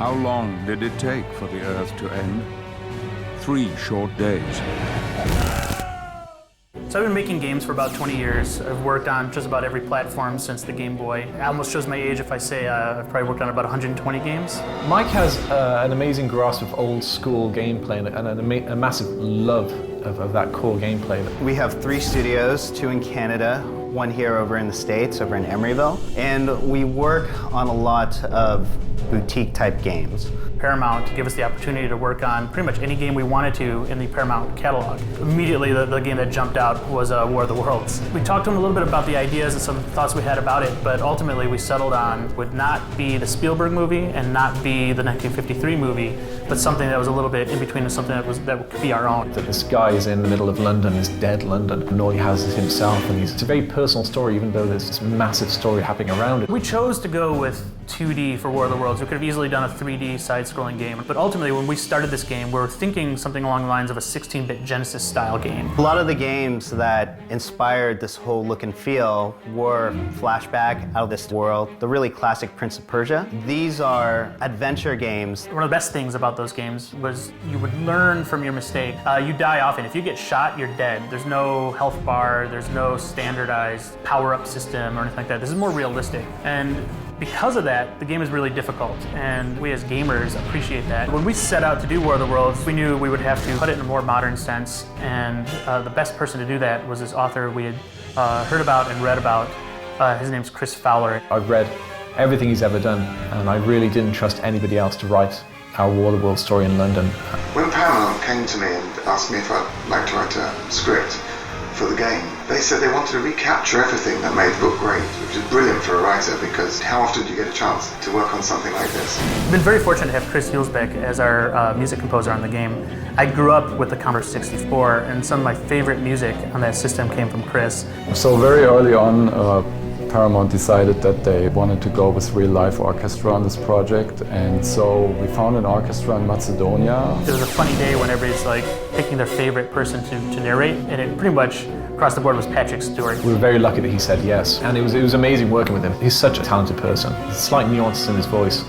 How long did it take for the Earth to end? 3 short days. So I've been making games for about 20 years. I've worked on just about every platform since the Game Boy. It almost shows my age if I say I've probably worked on about 120 games. Mike has an amazing grasp of old school gameplay and a massive love of that core gameplay. We have 3 studios, 2 in Canada, 1 here over in the States, over in Emeryville. And we work on a lot of boutique type games. Paramount to give us the opportunity to work on pretty much any game we wanted to in the Paramount catalog. Immediately the game that jumped out was War of the Worlds. We talked to him a little bit about the ideas and some thoughts we had about it, but ultimately we settled on would not be the Spielberg movie and not be the 1953 movie, but something that was a little bit in between and something that could be our own. That this guy is in the middle of London, is dead London, and all he has is himself, and it's a very personal story even though there's this massive story happening around it. We chose to go with 2D for War of the Worlds. We could have easily done a 3D side-scrolling game, but ultimately when we started this game, we were thinking something along the lines of a 16-bit Genesis-style game. A lot of the games that inspired this whole look and feel were flashback, out of this world, the really classic Prince of Persia. These are adventure games. One of the best things about those games was you would learn from your mistake. You die often. If you get shot, you're dead. There's no health bar, there's no standardized power-up system or anything like that. This is more realistic. And because of that, the game is really difficult, and we as gamers appreciate that. When we set out to do War of the Worlds, we knew we would have to put it in a more modern sense, and the best person to do that was this author we had heard about and read about. His name's Chris Fowler. I've read everything he's ever done, and I really didn't trust anybody else to write our War of the Worlds story in London. When Paramount came to me and asked me if I'd like to write a script for the game, they said they wanted to recapture everything that made the book great, which is brilliant for a writer because how often do you get a chance to work on something like this? I've been very fortunate to have Chris Hulsbeck as our music composer on the game. I grew up with the Commodore 64, and some of my favorite music on that system came from Chris. So very early on, Paramount decided that they wanted to go with real-life orchestra on this project, and so we found an orchestra in Macedonia. There was a funny day when everybody's like picking their favorite person to narrate, and it pretty much across the board was Patrick Stewart. We were very lucky that he said yes, and it was amazing working with him. He's such a talented person. Slight nuances in his voice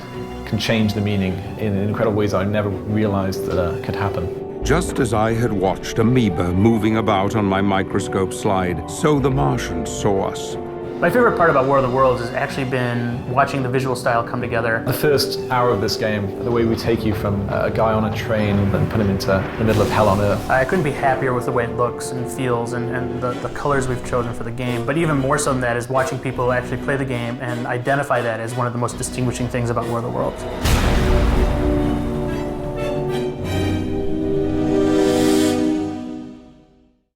can change the meaning in incredible ways I never realized that could happen. Just as I had watched amoeba moving about on my microscope slide, so the Martians saw us. My favorite part about War of the Worlds has actually been watching the visual style come together. The first hour of this game, the way we take you from a guy on a train and put him into the middle of hell on earth. I couldn't be happier with the way it looks and feels and the colors we've chosen for the game. But even more so than that is watching people actually play the game and identify that as one of the most distinguishing things about War of the Worlds.